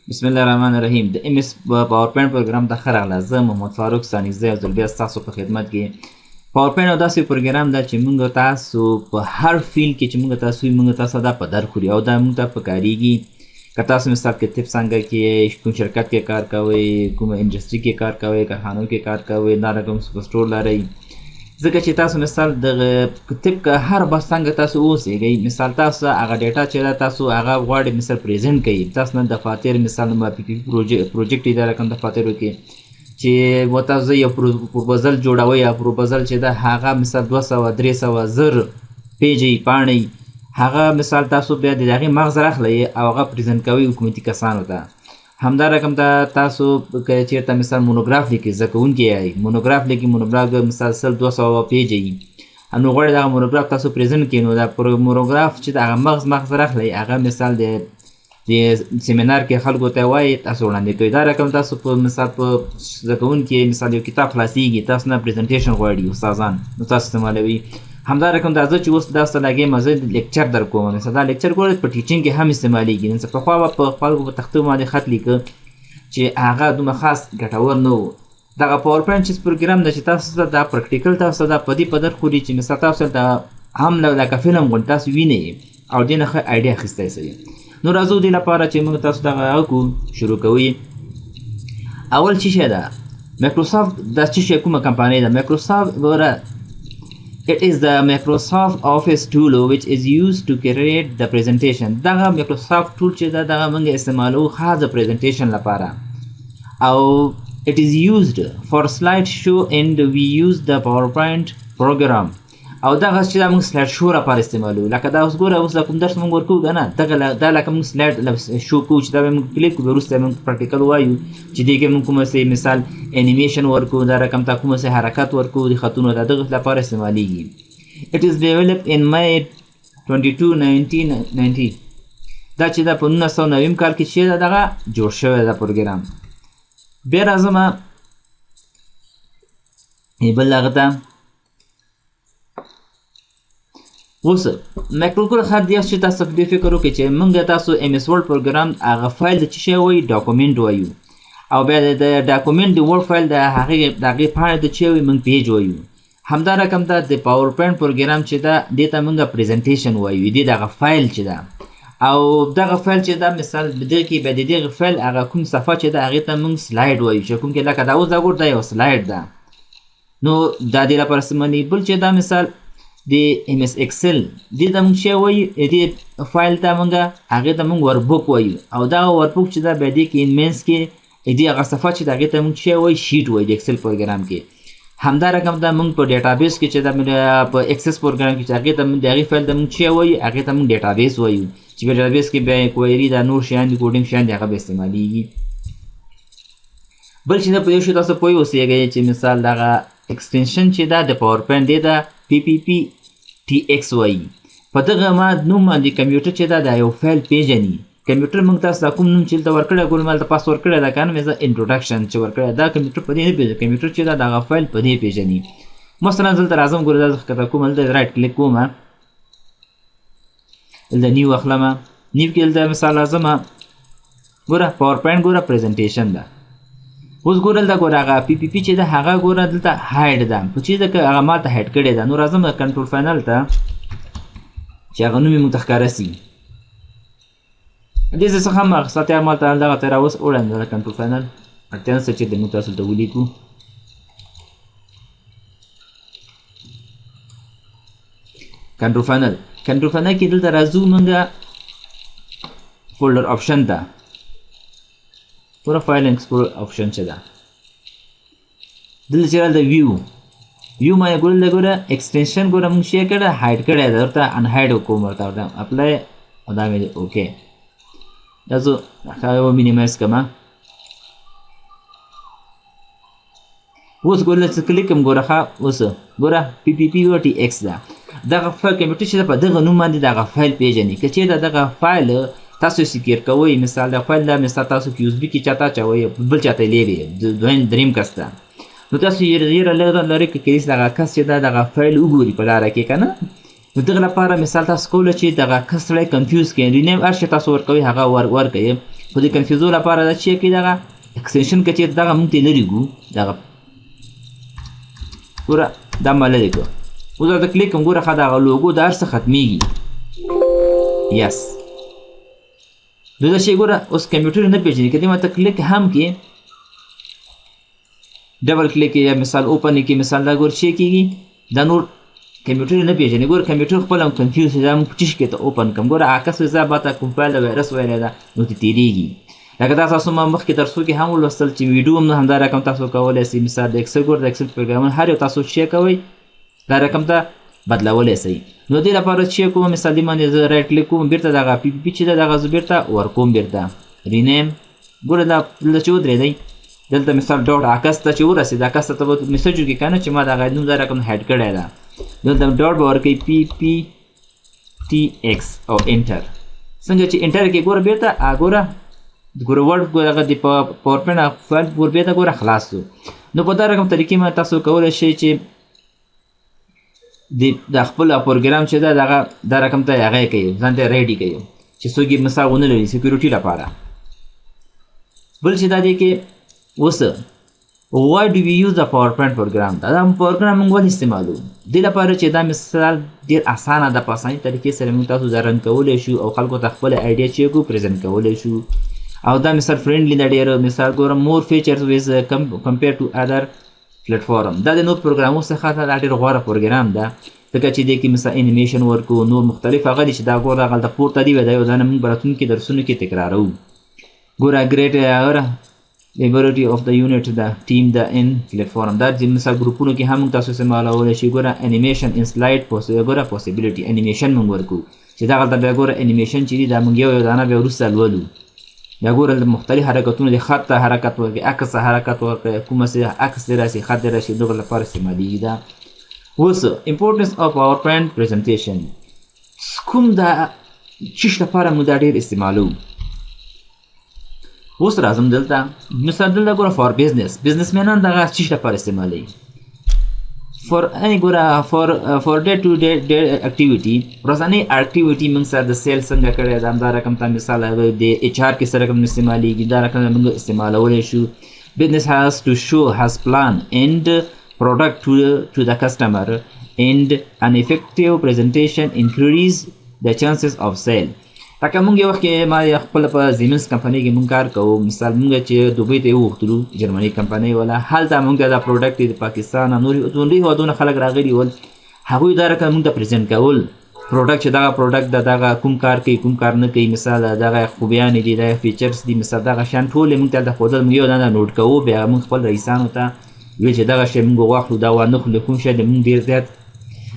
بسم الله الرحمن الرحیم د ام اس پاورپوینټ پروګرام ته ښه راغلاست. زه محمد فاروق ثانیزی یو ځل بیا ستاسو په خدمت کې. پاورپوینټ یو داسې پروګرام ده چې موږ تاسو په هر فیلډ کې چې موږ تاسو وي موږ تاسو دا په در خوري او دا موږ ته پکارېږي. که تاسو مثال کې طب څانګه کې کوم شرکت کې کار کوئ، کومه انډسټري کې کار کوئ، کارخانو کې کار کوئ، دا رقم سپر سټور لرئ، ځکه چې تاسو مثال دغه طب که هر بس څنګه تاسو اوسېږئ، مثال تاسو هغه ډیټا چې ده تاسو هغه غواړئ مثال پریزنټ کوئ، تاسو نه دفاتر مثال پی پی پروجیکټ یې دا رقم دفاترو کې چې و تاسو یو پروپوزل جوړوئ یا پروپوزل چې ده هغه مثال 200 300 زر پیجې پاڼې هغه مثال تاسو بیا د هغې مغز راخلئ او هغه پریزنټ کوئ حکومتي کسانو ته. همدا رقم ته تاسو که چېرته مثال مونوګراف لیکئ، زده کوونکي یئ، مونوګراف لیکئ، مونوګراف مثال 100-200 پیجه وي، نو غواړئ دغه مونوګراف تاسو پریزنټ کړئ، نو دا مونوګراف چې د هغه مغز راخلئ هغه مثال د سمینار کې خلکو ته وایي تاسو وړاندې کوئ. دا رقم تاسو په مثال په زده کوونکي مثال یو کتاب خلاصېږي، تاسو نه پریزنټیشن غواړي استادان، نو تاسو استعمالوي. همدا رقم دا زه چې اوس دا ستاسو لګیم زه لیکچر در کوم، مثلا دا لیکچر ګوره په ټیچینګ کې هم استعمالیږي. نن څه پخوا به په خلکو په تختو باندې خط لیکه چې هغه دومره خاص ګټور نه و. دغه پاورپوینټ چې پروګرام ده چې تاسو ته دا پریکټیکل تاسو دا په دې په در خوري چې مثال تاسو ته هم لکه فلم غوندې تاسو وینئ او دې نه ښه آیډیا اخیستی سئ. نو راځو دې لپاره چې موږ تاسو دغه وکړو شروع کوئ. اول څه شی ده مکروسوفت دا څه شی کومه کمپنۍ ده مکروسوفت ګوره It is the Microsoft Office tool which is used to create the presentation. دغه Microsoft tool چې دا دغه موږ استعمالو خاص د presentation لپاره او it is used for slide show and we use the PowerPoint program. او دغه چې دا موږ سلاید شو لپاره استعمالو. لکه دا اوس ګوره اوس دا کوم درس موږ ورکوو که نه دا لکه موږ سلاید شو کوو چې دا به موږ کلیک کړو، وروسته موږ پرکټیکل وایو چې دې کې موږ کومه سې مثال انیمیشن ورکوو، دا رقم ته کومه سې حرکت ورکوو د خطونو د دغه لپاره استعمالیږي. It is developed in May 22 1990. دا چې دا په 1990 کال کې چې دا دغه جوړ شوی دا پروګرام. بیا راځم بل هغه ته اوس مکروسوفت خاص دی چې تاسو په دې فکر وکړئ چې موږ تاسو ام اس ورډ پروګرام هغه فایل د څه شی وایي ډاکومنټ وایو او بیا د ډاکومنټ د ورډ فایل د هغې پاڼې د څه وایي موږ پیج وایو. همدا رقم ده د پاورپوینټ پروګرام چې ده دې ته موږ پریزنټیشن وایو، دې دغه فایل چې ده او دغه فایل چې ده مثال دغه کې بیا د دغه فایل هغه کوم صفحه چې ده هغې ته موږ سلاید وایو چې کوم کې لکه دا اوس دا ګور دا یو سلاید ده. نو دا دې لپاره استعمالي. بل چې دا مثال د ام اس اکسل دې ته موږ شی وایو، دې فایل ته موږ هغې ته موږ وربوک وایو او دغه وربوک چې ده بیا دې کې مینس کې دې هغه صفحه چې د هغې ته موږ شی وایو شیټ وایو د اکسل پروګرام کې. همدا رقم ده موږ په ډیټابیس کې چې ده په اکسس پروګرام کې چې هغې ته د هغې فایل ته موږ شی وایو هغې ته موږ ډیټابیس وایو چې په ډیټابیس کې بیا کویري دا نور شیان دي کوډینګ شیان دي هغه به استعمالیږي. بل چې ده په یو شي تاسو پوه اوسېږئ چې مثال دغه ایکسټنشن چې ده د پاورپوینټ دی ده پی پی پی ټي ایکس وایي. په دغه نوم باندې کمپیوټر چې ده دا یو فایل پیژني. کمپیوټر موږ تاسو دا کوم نوم چې دلته ورکړی ګورم هلته پاس ورکړی ده که نه مې زه انټروډکشن چې ورکړی دا کمپیوټر په دې نه پېژني. کمپیوټر چې ده د هغه فایل په دې پېژني. مثلا دلته راځم ګوره دا ښکته کوم هلته رایټ کلیک کوم دلته نیو اخلم نیو کې دلته مثال راځم ګوره پاورپوینټ ګوره پریزنټیشن ده. اوس ګوره دلته ګوره هغه پی پی پی چې ده هغه ګوره دلته هایډ ده په چیز ده که هغه ما ته هایډ کړې ده. نو راځم د کنټرول فاینل ته چې هغه نوم یې موږ ته ښکاره سي. دې څه څخه هم اخیستی ما ته دغه ته راوس وړاندې ده کنټرول فاینل اړتیا نشته چې د موږ تاسو ته ولیکو. کنټرول فاینل کې دلته راځو موږ فولډر آپشن ته پوره فایل ایکسپلور آپشن چې ده دلته چې راځه ویو ما یې ګوره ایکسټنشن ګوره موږ شی کړی هایډ کړی ده ورته انهایډ وکړو ورته اپلای او دا مې اوکې دا زه ومینیمایز کړم. اوس ګوره چې کلیک کوم ګوره ښه اوس ګوره پی پی پی ټي ایکس ده. دغه فایل کمپیوټر چې ده په دغه نوم باندې دغه فایل پیژني. که چېرته دغه فایل تاسو سکیر کوئ مثال د فایل دا مثال تاسو په یو اس بي کې چاته اچوئ بل چاته یې لیږئ دریم کس ته نو تاسو یې لرئ که کلیس دغه کس چې ده دغه فایل وګوري په لاره کې که نه نو دغه لپاره مثال تاسو کولی چې دغه کس سړی کنفیوز کړئ رینیم هر شی تاسو ورکوئ هغه ورکوئ خو د کنفیوزو لپاره دا چې کوي دغه اکسټنشن که چېرته دغه موږ ته لرې ګو دغه ګوره دا ما لرې کړو اوس ورته کلیک کوم ګوره ښه دغه لوګو دا هر څه ختمیږي یس نو دا شی ګوره اوس کمپیوټر نه پېژني که دې ما ته کلیک هم کې ډبل کلیک یا مثال اوپن کې مثال دا ګور شی کېږي دا نور کمپیوټر نه پېژني ګوره کمپیوټر خپل هم کنفیوز دا موږ چیش کې ته اوپن کړم ګوره عکس ویزا باته کوم فایل د وایرس ویلی ده نو ته تېرېږي لکه دا تاسو ما مخکې درسو کې هم ولوستل چې ویډیو هم همدا رقم تاسو کولی سئ مثال د اکسل ګوره د اکسل پروګرامونه هر یو تاسو شی کوئ دا رقم ته بدلولی سئ نو دې لپاره چې کوم مثال دې باندې زه رایټ کلیک کوم بیرته دغه پی پی چې ده دغه زه بیرته ورکوم بیرته رینیم ګوره دا دلته چې ودرېدی دلته مثال ډاټ عکس ته چې ورسېد عکس ته به میسج وکړي که نه چې ما دغه نوم دا رقم هیډ کړی ده دلته ډاټ به ورکوي پی پی ټي ایکس او انټر څنګه چې انټر کې ګوره بیرته ګوره ورډ دغه د پاورپوینټ فایل ور بیرته ګوره خلاص شو نو په دا رقم طریقې باندې تاسو کولی شئ چې د خپل پروګرام چې ده دغه دا رقم ته هغه یې کوي ځان ته ریډي کوي چې څوک یې مثال ونه لري سیکیورټي لپاره بل چې دا دی کې اوس why do we use the PowerPoint program دا پروګرام موږ ولې استعمالوو دې لپاره چې دا مثال ډېر اسانه ده په اساني طریقې سره موږ تاسو ځان رن کولی شو او خلکو ته خپله آیډیا چې کو پرزنټ کولی شو او دا مثال فرینډلی ده ډېر مثال ګوره مور فیچرز ویز کمپیر ټو ادر پلیټفارم دا د نور پروګرامو څخه دا ډېر غوره پروګرام ده ځکه چې دې کې مثال انیمیشن ورکو نور مختلف هغه دي چې دا ګوره هغلته پورته دي دا یو ځانه موږ به راتلونکي درسونو کې تکرارو ګوره ګریټ ability of the unit the team the in platform دا د مثال ګروپونو کې هم تاسو استعمالولی شئ ګوره انیمیشن ان سلاید ګوره پوسیبلیټي انیمیشن موږ ورکو چې دغلته بیا ګوره انیمیشن چې دي دا موږ یو دانه بیا وروسته لولو بیا ګوره مختلف حرکتونه د خط ته حرکت ورکوي عکس ته حرکت ورکوي کومه څه عکس دې راسي خط دې راسي دغه لپاره استعمالیږي دا اوس امپورټنس اف پاورپوینټ پریزنټیشن کوم دا چیش لپاره موږ دا ډېر استعمالوو اوس راځم دلته مثال دلته ګوره فار بزنسمینان دغه چیش لپاره استعمالوي فار ګوره فار ډے ټو ډے اکټیویټي ورځنۍ اکټیویټي موږ سره د سیل څنګه کړی ده همدا رقم ته مثال د ایچ آر کې سره کوم استعمالیږي دا رقم موږ استعمالولی شو business has to show has plan and product to the customer and an effective presentation increase the chances of sale لکه مونږ یو وخت کې ما خپله په زیمنس کمپنۍ کې مونږ کار کوو مثال مونږ چې دوبۍ ته یې وغوښتلو جرمني کمپنۍ والا هلته مونږ ته دا پروډکټ د پاکستان او نورې هېوادونو خلک راغلي ول هغوی دا رقم مونږ ته پرزنټ کول پروډکټ چې دغه پروډکټ د دغه کوم کار کوي کوم کار نه کوي مثال دغه خوبیانې دي دغه فیچرز دي مثال دغه شیان ټول یې مونږ ته هلته ښودل مونږ یو دانه نوټ کوو بیا مونږ خپل رئیسانو ته ویل چې دغه شی مونږ واخلو دا وانخلو کوم شی د مونږ ډېر زیات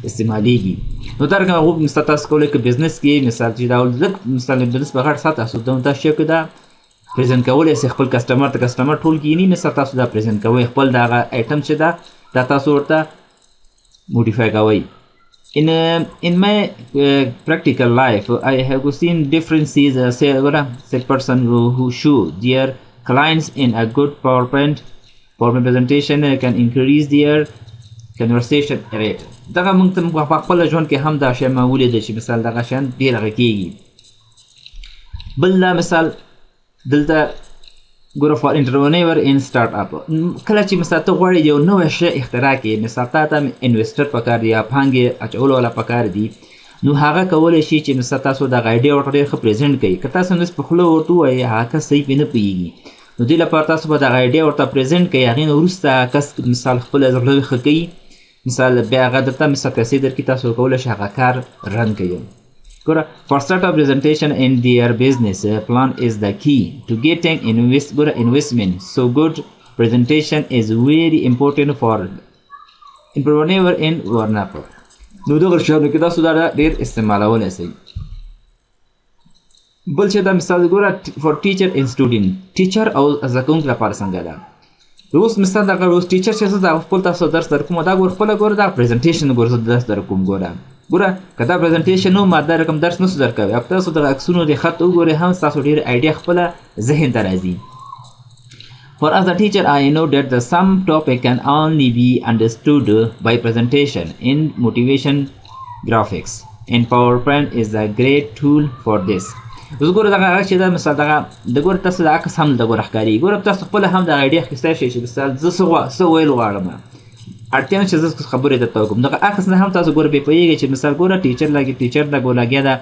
استعمالیږي نو دا رقم هغوی مثال تاسو کولی که بزنس کې مثال چې دا لږ مثال بزنس په غټ سات تاسو دا شی که دا پرزنټ کولی سئ خپل کسټمر ته کسټمر ټول کینی مثال تاسو دا پرزنټ کوئ خپل دغه آیټم چې دا تاسو ورته موډیفای کوئ in my practical life I have seen differences say person who show their clients in a good PowerPoint presentation can increase their conversation rate دغه موږ ته په خپل ژوند کې هم دا شی ما ولیده چې مثال دغه شیان ډېر هغه کېږي بل دا مثال دلته ګوره فار انټرپرینور ان سټارټ اپ کله چې مثال ته غواړې یو نوی شی اختراع کړې مثال تا ته انویسټر پکار دی یا پانګې اچولو والا پکار دي نو هغه کولی شي چې مثال تاسو دغه آیډیا ورته ډېر ښه پرزنټ کوي که تاسو همداسې په خوله ورته ووایې هغه کس صحیح پرې نه پوهېږي نو دې لپاره تاسو به دغه آیډیا ورته پرزنټ کوئ هغې نه وروسته کس مثال خپله زړه ښه کوي مثال بیا هغه درته مثال پیسې درکړي تاسو کولی شئ هغه کار رن کوي ګوره for startup presentation in their business plan is the key to getting investment so good presentation is very important for entrepreneur in ورناپ نو دغه شیانو کې تاسو دا ډېر استعمالولی شئ بل چې دا مثال ګوره for teacher and student ټیچر او زده کوونکي لپاره څنګه ده اوس مثال دغه اوس ټیچر چې زه دا خپل تاسو درس درکوم دا ګوره خپله ګوره دا پرزنټیشن ګوره زه درس درکوم ګوره که دا پرزنټیشن نو ما دا رقم درس نسو درکوی او تاسو دغه عکسونو د خط وګورئ هم ستاسو ډېر آیډیا خپله ذهن ته راځي For as a teacher, I know that the some topic can only be understood by presentation in motivation graphics and PowerPoint is a great tool for this اوس ګوره دغه هغه چې دا مثال دغه د ګوره تاسو د عکس هم د ګوره ښکاري ګوره تاسو خپله هم دغه ایډیا اخیستی شئ چې مثال زه څه ویل غواړم اړتیا نه چې زه خبرې درته وکړم دغه عکس نه هم تاسو ګوره بې پوهېږئ چې مثال ګوره ټیچر د ګوره لګیا ده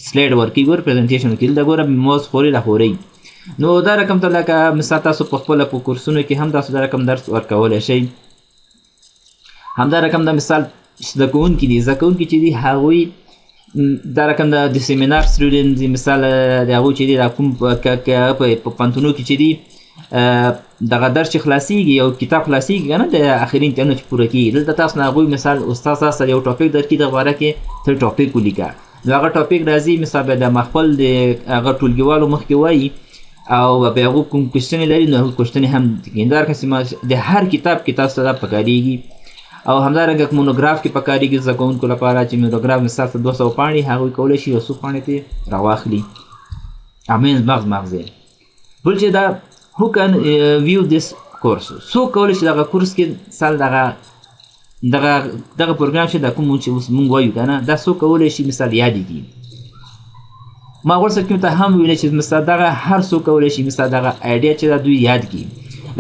سلایډ ورکوي ګوره پریزنټیشن وکړي دلته ګوره موز خوري راخورئ نو دا رقم ته لکه مثال تاسو په خپله په کورسونو کې هم تاسو دا رقم درس ورکولی شئ همدا رقم د مثال زده کوونکي دي زده کوونکي چې دي هغوی دا رقم د سیمینار سټوډنټ دي مثال د هغوی چې دي دا کوم په پوهنتونو کې چې دي دغه درس چې خلاصیږي یو کتاب خلاصیږي که نه د اخري امتحانونه چې پوره کېږي دلته تاسو نه هغوی مثال استاد تاسو ته یو ټاپک درکړي دغه باره کې ته ټاپک ولیکه نو هغه ټاپک راځي مثال بیا د خپل د هغه ټولګیوالو مخکې وایي او بیا هغوی کوم کوېشنې لري نو هغوی کوېشنې هم همدارنګه د هر کتاب کې تاسو ته دا پکارېږي او همدارنګه مونوګراف کې پکارېږي زده کوونکو لپاره چې مونوګراف مثال ته 200 پاڼې هغوی کولی شي یو څو پاڼې پرې راواخلي امینز مغز یې بل چې دا who can view this course څوک کولی شي دغه کورس کې مثال دغه پروګرام چې دا کوم چې اوس مونږ وایو که نه دا څوک کولی شي مثال یادې کړي ما غوښتل کوم ته هم ویلی چې مثال دغه هر څوک کولی شي مثال دغه آیډیا چې دا دوی یاد کړي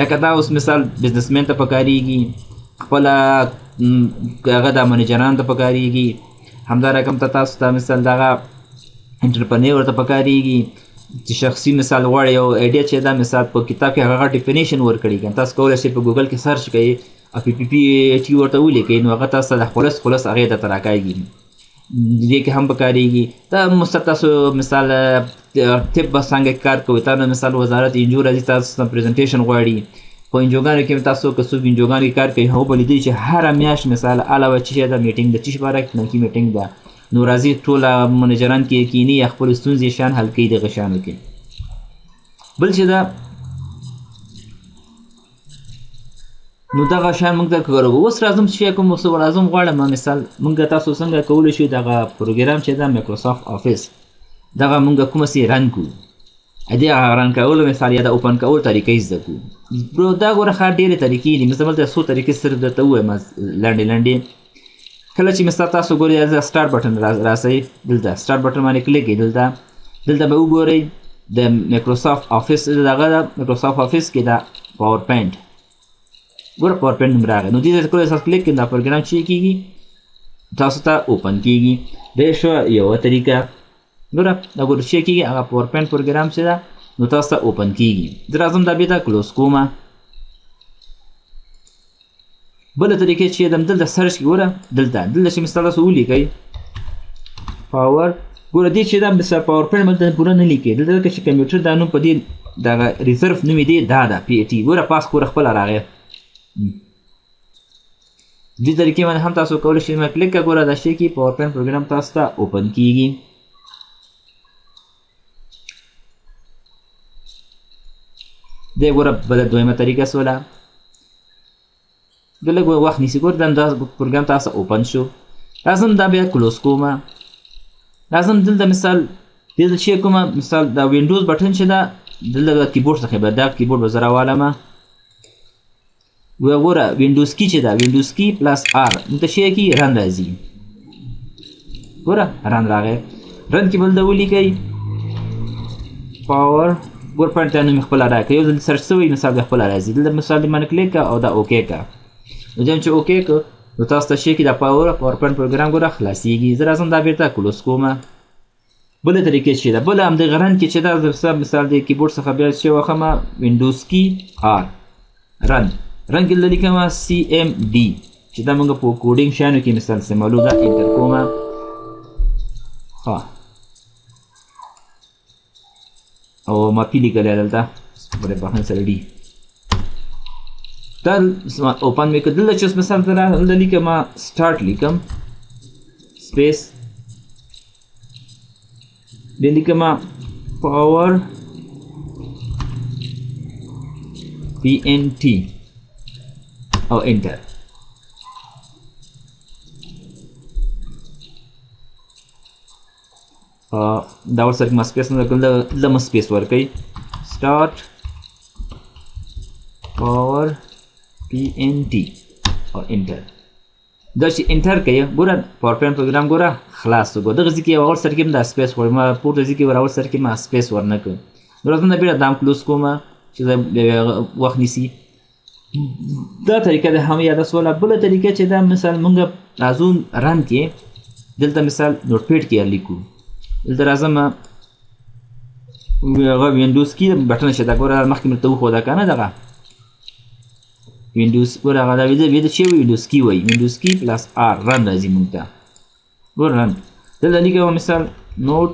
لکه دا اوس مثال بزنسمین ته پکارېږي خپله هغه د منیجرانو ته پکارېږي همدا رقم ته تاسو ته مثال دغه انټرپرنیور ته پکارېږي چې شخصي مثال غواړئ یو آیډیا چې دا مثال په کتاب کې هغه ډیفینیشن ورکړي که تاسو کولی شئ په ګوګل کې سرچ کوئ او PPT ورته ولیکئ نو هغه تاسو ته د خلص هغې درته راکاږي دې کې هم پکارېږي دا مستر تاسو مثال طب به څنګه کار کوئ تا نه مثال وزارت انجو راځي تاسو ته پریزنټیشن غواړي په انجوګانو کې تاسو که څوک انجوګانو کې کار کوي هغو به لیدئ چې هره میاشت مثال علاوه چې دا میټینګ د څه شي باره فلانکي میټینګ ده نو راځي ټوله منیجران کې کیني یا خپل ستونزې شیان حل کوي دغه شیانو کې بل چې دا نو دغه شیان موږ ته کار وکړو اوس راځم چې کوم څه راځم غواړم مثال موږ تاسو څنګه کولی شو دغه پروګرام چې دا مایکروسافټ آفیس دغه موږ کومه سي رن کړو دې رن کولو مثال یا د اوپن کولو طریقې زده کړو برو دا ګوره ښه ډېرې طریقې دي مثال دلته څو طریقې صرف درته ووایم لنډې کله چې مثال تاسو ګورئ د سټارټ بټن راسئ دلته سټارټ بټن باندې کلیک کړئ دلته به وګورئ د مایکروسافټ آفیس دغه د مایکروسافټ آفیس کې دا پاورپوینټ ګوره پاورپوینټ نوم راغی نو دې ته کله تاسو کلیک کړئ دا پروګرام چې کېږي تاسو ته اوپن کېږي دا شوه یوه طریقه ګوره دا ګوره چې کېږي هغه پاورپوینټ پروګرام چې ده نو تاسو ته اوپن کېږي زه راځم دا بېرته کلوز کومه بله طریقې چې دلته سرچ کې ګوره دلته چې مثال تاسو ولیکئ پاور ګوره دې چې دا مثال پاورپوینټ دلته پوره نه لیکئ دلته که چې کمپیوټر دا نوم په دې دغه ریزرف نوم یې دی دا ده PAT ګوره پاس ګوره خپله راغی دې طریقې باندې هم تاسو کولی شئ کلیک کړه ګوره دا شی کې پاورپوینټ پروګرام تاسو ته اوپن کېږي دې ګوره بله دویمه طریقه سوله د لږ وخت نیسي ګوره دا پروګرام تاسو اوپن شو راځم دا بیا کلوز کومه راځم دلته مثال دلته چې کومه مثال دا وینډوز بټن چې ده دلته د کیبورډ څخه به دا کیبورډ به زه راوالمه وګوره وینډوز کی چې ده وینډوز کی پلس R دلته شی کې رن راځي ګوره رن راغی رن کې بل د ولیکئ پاور ګور پوینټ ته نوم خپله راکړه یو ځل سرچ شوی مثال بیا خپله راځي دلته مثال دې باندې کلیک کړه او دا اوکې کړه نو چې اوکې کړه نو تاسو ته شی کې دا پاورپوینټ پروګرام ګوره خلاصیږي زه راځم دا بیرته کلوز کومه بله طریقې چې ده بله همدغه رن کې چې دا مثال د کیبورډ څخه بیا چې وخمه وینډوز کی R رن کې دلته لیکمه CMD چې دا موږ په کوډینګ شیانو کې مثال استعمالو دا انټر کومه ښه او ما پی لیکلی دلته برای بخښنې سره ډي دا اوپن مې کړه دلته چې اوس مثال دلته لیکم سټارټ لیکم سپیس بیا لیکم پاور PNT او انټر دا ورسره ما سپیس نه درکړل دلته مو سپیس ورکئ سټارټ پاور PNT او انټر دا چې انټر کوي ګوره پاورپوینټ پروګرام ګوره خلاص وګوره دغه ځای کې یو اول سر کې دا سپیس غواړي ما پورته ځای کې ور اول سر کې ما سپیس ورنه کړ نو راځم بیا دام کلوز کوم چې وخت نیسي دا طریقه ده هم یاد سواله بله طریقه چې دا مثال مونږ راځو رن کې دلته مثال نوټ پیډ کې لیکو دلته راځم هغه وینډوز کې بټن شته ګوره مخکې مې ته وښوده که نه دغه وینډوز ګوره هغه دا ویده چې وینډوز کې وایي وینډوز کې پلس آر رن راځي مونږ ته ګوره رن دلته لیکو مثال نوټ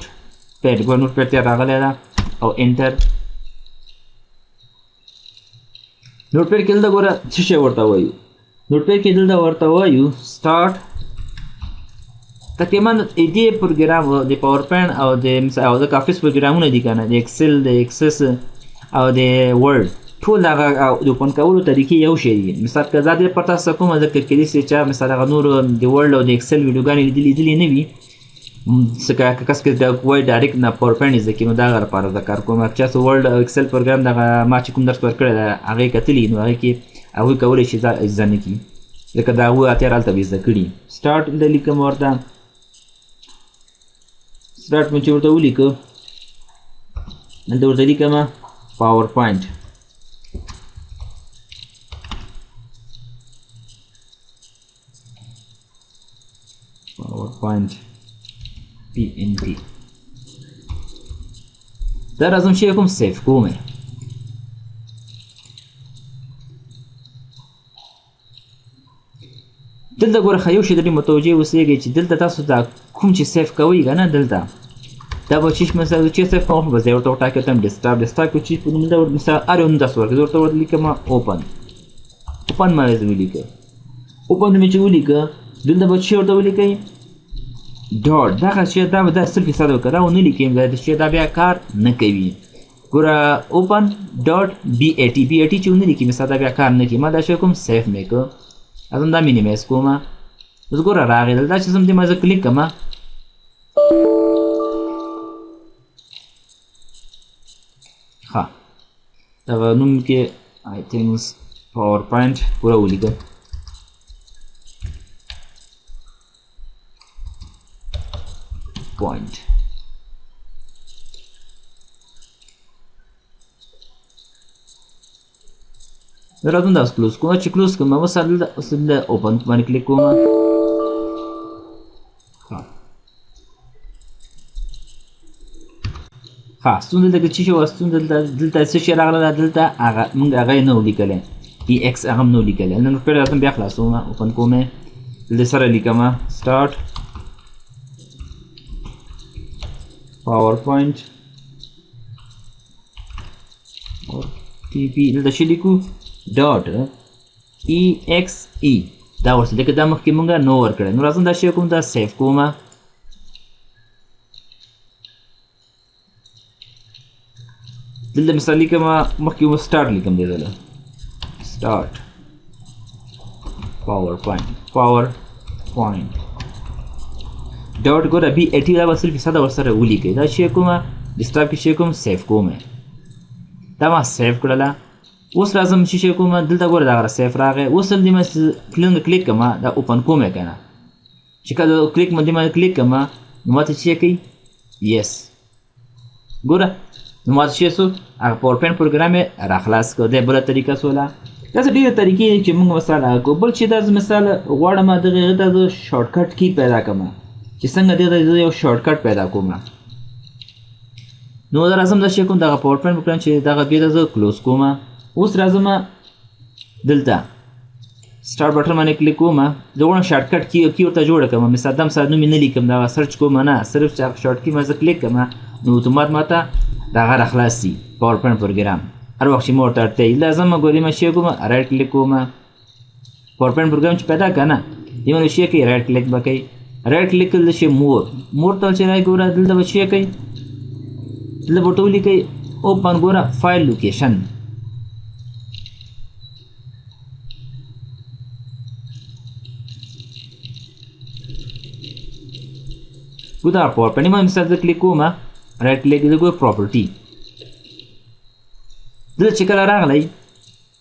پیډ ګوره نوټ پیډ ته راغلی ده او انټر نوټ پیډ کې دلته ګوره څه شی ورته وایو نوټ پیډ کې دلته ورته وایو سټارټ تقریبا دې پروګرام د پاورپوینټ او د کافیس پروګرامونه دي که نه د ایکسل د ایکسس او د ورډ ټول هغه د اوپن کولو طریقې یو شی دي مثال که دا دې پر تاسو کومه ذکر کړي چې چا مثال هغه نور د ورډ او د ایکسل ویډیوګانې لیدلې نه وي څه کس کې دا وایي ډایرکټ نه پاورپوینټ زده کړي نو د هغه لپاره زه کار کوم چا څه ورډ او ایکسل پروګرام دغه ما چې کوم درس ورکړی ده هغه یې کتلي نو هغې کې هغوی کولی شي زده نه کړي لکه د هغوی اتیا هلته به زده کړي سټارټ د لیکم ورته سټارټ مې چې ورته ولیکه دلته ورته لیکمه پاورپوینټ PowerPoint PNG دا راځم چې کوم سیف کوم دلته ګوره ښه یو شی درې متوجه اوسېږئ چې دلته تاسو دا کوم چې سیف کوئ که نه دلته دا به چې مثلا چې سیف کوم به زه ورته وټاکې ته ډیسکټاپ چې په نوم دا مثلا هر یو نوم داسې ورکړي زه ورته لیکم اوپن ما یې ولیکه اوپن مې چې ولیکه دلته به چې ورته ولیکئ ډاټ دغه شی دا به دا 100% وکړه دا ونه لیکم دا چې دا بیا کار نه کوي ګوره اوپن ډاټ بی ای ټي چې ونه لیکي مثلا دا بیا کار نه کوي ما دا شی کوم سیف مې کړ ازم دا مینیمایز کوم اوس ګوره راغی دلته چې زم دې ما زه کلیک کوم ښه دغه نوم کې آی تھینکس پاورپوینټ پوره ولیکه پوینټ راځم دا کلوز کوم چې کلوز کوم اوس دلته اوپن باندې کلیک کوم ها ستونزه دلته چې شو ستونزه دلته څه شی راغله دلته هغه موږ هغه نه ولیکلی ای ایکس هغه هم نه ولیکلی نن پرې راځم بیا خلاصوم اوپن کوم دلته سره لیکم سټارټ PowerPoint or TP دلته شي لیکو ډاټ EXE دا ورسره لکه دا مخکې مونږ نو ورکړی نو راځم دا شی کوم دا سیف کوم دلته مثال لیکم مخکې مو سټارټ لیکم دی دلته سټارټ PowerPoint ډاټ ګوره بی ای ټي دا به صرف ساده ورسره ولیکئ دا شی کومه ډیسکټاپ کې شی کوم سیف کوم دا ما سیف کړله اوس راځم چې شی کوم دلته ګوره دغه سیف راغی اوس هم دې ما کلیک کوم دا اوپن کوم که نه چې کله کلیک دې ما کلیک کوم نو ماته چې کوي یس ګوره نو ماته چې سو هغه پاورپوینټ پروګرام یې راخلاص کړ دی بله طریقه سوله داسې ډېرې طریقې دي چې موږ مثال کوو بل چې دا مثال غواړم دغه هغې ته زه شارټکټ کی پیدا کړم چې څنګه دې ته زه یو شارټکټ پیدا کوم نو دا راځم دا شی کوم دغه پاورپوینټ پروګرام چې دغه بیا زه کلوز کوم اوس راځم دلته سټارټ بټن باندې کلیک کوم زه غواړم شارټکټ کی ورته جوړه کړم مثال دم ساده نوم یې نه لیکم دغه سرچ کوم نه صرف شارټ کی ما زه کلیک کوم نو اتومات ماته دغه راخلاص شي پاورپوینټ پروګرام هر وخت چې ما ورته اړتیا وي لازم ګورې ما شی کوم رایټ کلیک کوم پاورپوینټ پروګرام چې پیدا که نه یو شی کوي رایټ کلیک به کوي رایټ کلیک کړل شي مور ته چې راځي ګوره دلته به شی کوي دلته به ورته ولیکئ اوپن ګوره فایل لوکیشن ګوره پاورپوینټ ما مثال زه کلیک کوم رایټ کلیک زه ګوره پراپرټي دلته چې کله راغلی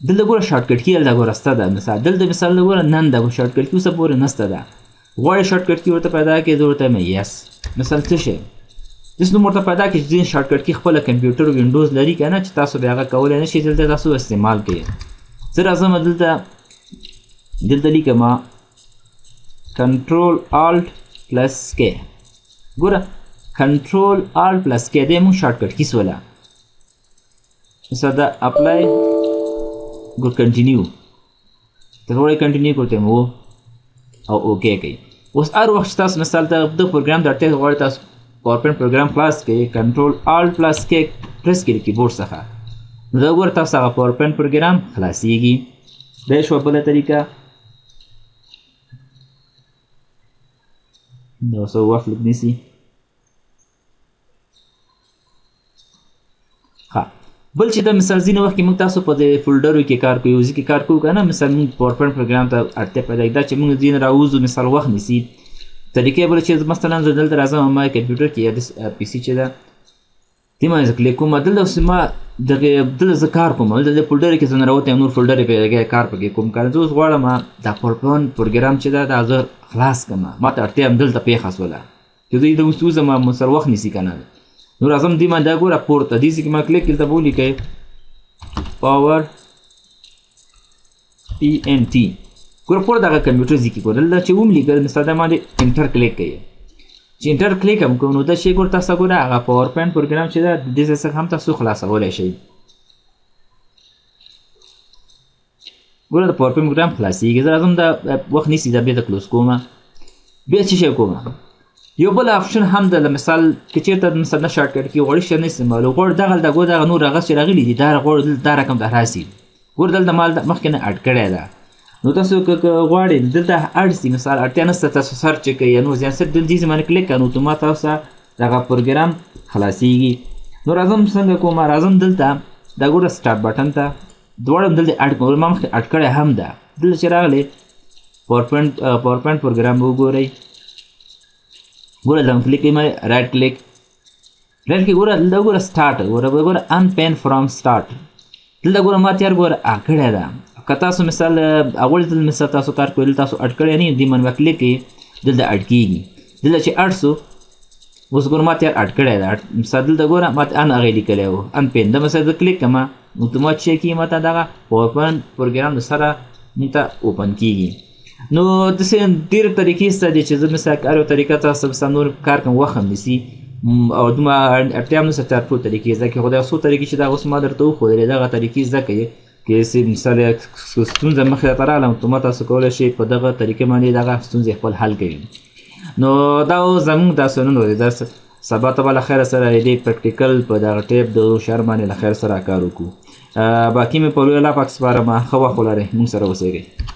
دلته ګوره شارټکټ کی دلته ګوره سته ده مثال دلته مثال ګوره نن ده شارټکټ کی اوسه پورې نسته ده غواړې شارټکټ کی ورته پیدا کړې زه ورته یم یس مثال څه شی داسې نوم ورته پیدا کړي چې ځینې شارټکټ کی خپله کمپیوټر وینډوز لري که نه چې تاسو بیا هغه کولی نه شئ دلته تاسو استعمال کوئ زه راځم دلته لیکم کنټرول آلټ پلس کې ګوره کنټرول آلټ پلس کې دی موږ شارټکټ کی سوله مثلا دا اپلای ګور کنټینیو ته غواړئ کنټینیو کوته مو او اوکې کوي اوس هر وخت چې تاسو مثال ته د پروګرام د اړتیا غواړئ تاسو پاورپوینټ پروګرام خلاص کړئ کنټرول آلټ پلس کې پرس کړئ کیبورډ څخه نو دا ګوره تاسو هغه پاورپوینټ پروګرام خلاصیږي دا شوه بله طریقه نو څه وخت لږ نیسي ښه بل چې دا مثال ځینې وخت کې موږ تاسو په دې فولډرو کې کار کوو یو ځای کې کار کوو که نه مثال موږ پاورپوینټ پروګرام ته اړتیا پیدا کړي دا چې موږ ځینې راوځو مثال وخت نیسي طریقې بله چې مثلا زه دلته راځم ما کمپیوټر کې یا پي سي چې ده دې باندې زه کلیک کوم دلته اوس ما دلته زه کار کوم دلته دې فولډر کې زه ننوتی یم نور فولډر یې پیدا کار پکې کوم که زه اوس غواړم دا پاورپوینټ پروګرام چې ده دا زه خلاص کړم ما ته اړتیا هم دلته پېښه شوله چې زه د اوس وځم مثال وخت نیسي که نه نو راځم دې باندې دا ګوره پورته دې ځای کې ما کلیک دلته به ولیکئ پاور پي ان ټي ګوره پورته دغه کمپیوټر ځای کې ګوره دلته چې وم لیکل مثال دا باندې انټر کلیک کوئ چې انټر کلیک هم کوم نو دا شی ګوره تاسو ګوره هغه پاورپوینټ پروګرام چې ده د دې ځای څخه هم تاسو خلاصولی شئ ګوره د پاورپوینټ پروګرام خلاصېږي زه راځم دا وخت نیسي دا بیا د کلوز کوم بیا څه شی کوم یو بل آپشن هم ده مثال که چېرته مثلا نه شارټکټ کې غواړي شی نه استعمالوو غواړي دغه نور هغه چې راغلي دي دا غواړي دا رقم ته راسي ګوره دلته مال مخکې نه اډ کړی ده نو تاسو که غواړئ دلته اړ سي مثال اړتیا نشته تاسو سرچ کوئ یا نور زیان صرف دلته دې باندې کلیک کړه نو اتومات تاسو دغه پروګرام خلاصېږي نو راځم څنګه کوم راځم دلته دا ګوره سټارټ بټن ته دواړه هم دلته اډ کوم ما مخکې اډ کړی هم ده دلته چې راغلی پاورپوینټ پروګرام به وګورئ ګوره دم کلیک کوي ما رایټ کلیک کې ګوره دلته ګوره سټارټ ګوره انپین فرام سټارټ دلته ګوره ما تیار ګوره کړی ده که تاسو مثال اول دلته مثال تاسو کار کوئ دلته تاسو اډ کړی نه دې باندې به کلیک کوئ دلته اډ کېږي دلته چې اډ سو اوس ګوره ما تیار اډ کړی ده مثال دلته ګوره ما ان هغې لیکلی و ان پین دا مثال زه کلیک کړم اتومات چې کېږي ما ته دغه پاورپوینټ پروګرام د سره موږ ته اوپن کېږي نو داسې ډېرې طریقې شته دي چې زه مثال هر یو طریقه تاسو مثال نور کار کوم وخت هم نیسي او دومره اړتیا هم نشته چې هر ټول طریقې زده کړئ خو دا څو طریقې چې دغه اوس ما درته وښودلې دغه طریقې زده کړئ که څه مثال ستونزه مخې ته راغله اتومات تاسو کولی شئ په دغه طریقې باندې دغه ستونزې خپل حل کوي نو دا زموږ داسې نن ورځې دا سبا ته به له خیره سره دې پریکټیکل په دغه ټیپ د شعر باندې له خیر سره کار وکړو باقي مې په لوی الله پاک سپارم ښه وخت ولرئ موږ سره اوسئ